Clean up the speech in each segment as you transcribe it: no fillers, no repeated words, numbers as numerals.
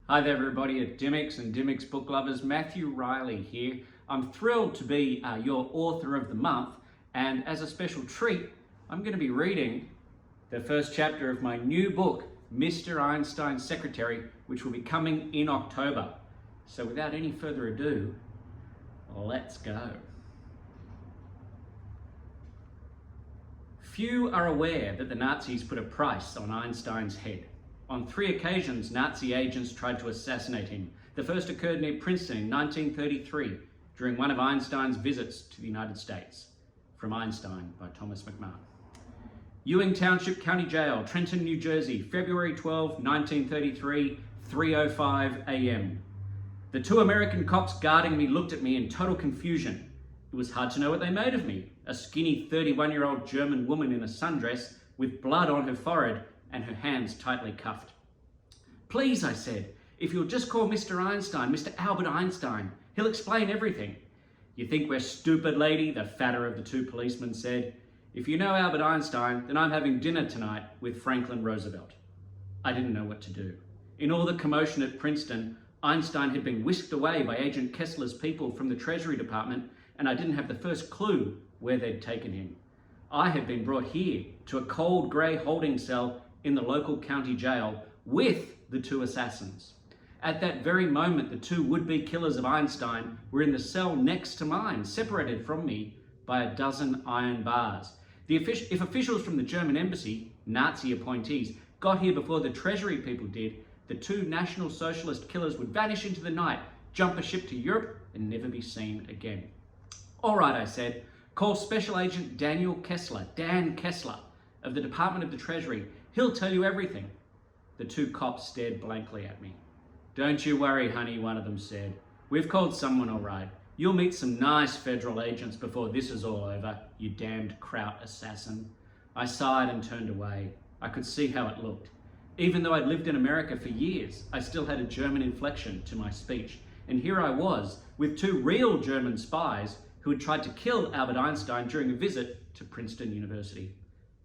Hi there everybody at Dymocks and Dymocks book lovers. Matthew Reilly here. I'm thrilled to be your author of the month, and as a special treat I'm going to be reading the first chapter of my new book, Mr. Einstein's Secretary, which will be coming in October. So without any further ado, let's go. Few are aware that the Nazis put a price on Einstein's head. On 3 occasions, Nazi agents tried to assassinate him. The first occurred near Princeton in 1933, during one of Einstein's visits to the United States. From Einstein by Thomas McMahon. Ewing Township County Jail, Trenton, New Jersey, February 12, 1933, 3:05 a.m. The 2 American cops guarding me looked at me in total confusion. It was hard to know what they made of me. A skinny 31-year-old German woman in a sundress with blood on her forehead and her hands tightly cuffed. "Please," I said, "if you'll just call Mr. Einstein, Mr. Albert Einstein, he'll explain everything." "You think we're stupid, lady?" the fatter of the 2 policemen said. "If you know Albert Einstein, then I'm having dinner tonight with Franklin Roosevelt." I didn't know what to do. In all the commotion at Princeton, Einstein had been whisked away by Agent Kessler's people from the Treasury Department, and I didn't have the first clue where they'd taken him. I had been brought here to a cold grey holding cell in the local county jail with the 2 assassins. At that very moment, the 2 would-be killers of Einstein were in the cell next to mine, separated from me by a dozen iron bars. If officials from the German embassy, Nazi appointees, got here before the Treasury people did, the 2 National Socialist killers would vanish into the night, jump a ship to Europe, and never be seen again. "All right," I said, "call Special Agent Dan Kessler, of the Department of the Treasury. He'll tell you everything." The 2 cops stared blankly at me. "Don't you worry, honey," one of them said. "We've called someone all right. You'll meet some nice federal agents before this is all over, you damned Kraut assassin." I sighed and turned away. I could see how it looked. Even though I'd lived in America for years, I still had a German inflection to my speech. And here I was, with 2 real German spies who had tried to kill Albert Einstein during a visit to Princeton University.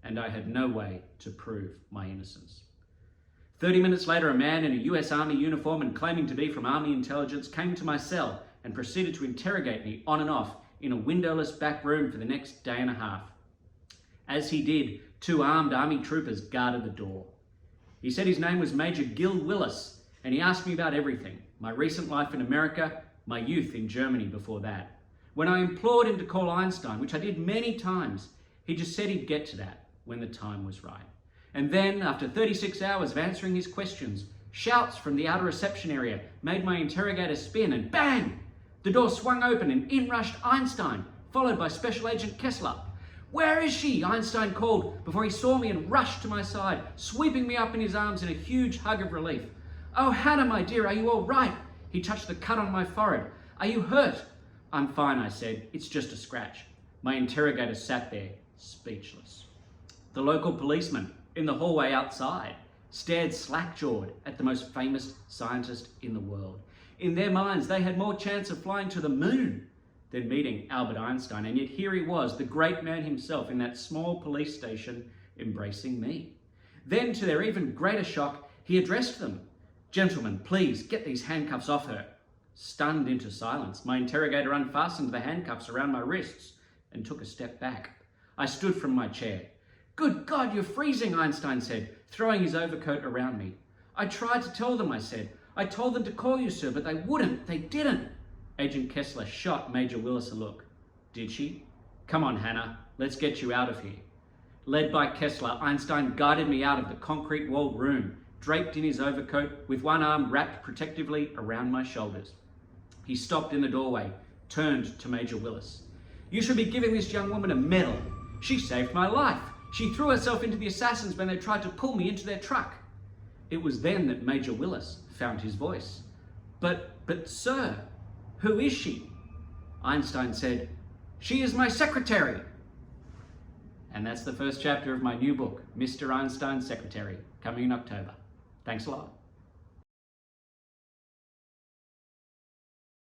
And I had no way to prove my innocence. 30 minutes later, a man in a US Army uniform and claiming to be from Army intelligence came to my cell and proceeded to interrogate me on and off in a windowless back room for the next day and a half. As he did, 2 armed Army troopers guarded the door. He said his name was Major Gil Willis, and he asked me about everything: my recent life in America, my youth in Germany before that. When I implored him to call Einstein, which I did many times, he just said he'd get to that when the time was right. And then, after 36 hours of answering his questions, shouts from the outer reception area made my interrogator spin, and bang! The door swung open and in rushed Einstein, followed by Special Agent Kessler. "Where is she?" Einstein called before he saw me and rushed to my side, sweeping me up in his arms in a huge hug of relief. "Oh, Hannah, my dear, are you all right?" He touched the cut on my forehead. "Are you hurt?" "I'm fine," I said. "It's just a scratch." My interrogator sat there, speechless. The local policeman in the hallway outside stared slack-jawed at the most famous scientist in the world. In their minds, they had more chance of flying to the moon than meeting Albert Einstein, and yet here he was, the great man himself, in that small police station, embracing me. Then, to their even greater shock, he addressed them. "Gentlemen, please get these handcuffs off her." Stunned into silence, my interrogator unfastened the handcuffs around my wrists and took a step back. I stood from my chair. "Good God, you're freezing," Einstein said, throwing his overcoat around me. "I tried to tell them," I said. "I told them to call you, sir, but they wouldn't. They didn't." Agent Kessler shot Major Willis a look. "Did she? Come on, Hannah, let's get you out of here." Led by Kessler, Einstein guided me out of the concrete-walled room, draped in his overcoat, with one arm wrapped protectively around my shoulders. He stopped in the doorway, turned to Major Willis. "You should be giving this young woman a medal. She saved my life. She threw herself into the assassins when they tried to pull me into their truck." It was then that Major Willis found his voice. But sir, who is she?" Einstein said, "She is my secretary." And that's the first chapter of my new book, Mr. Einstein's Secretary, coming in October. Thanks a lot.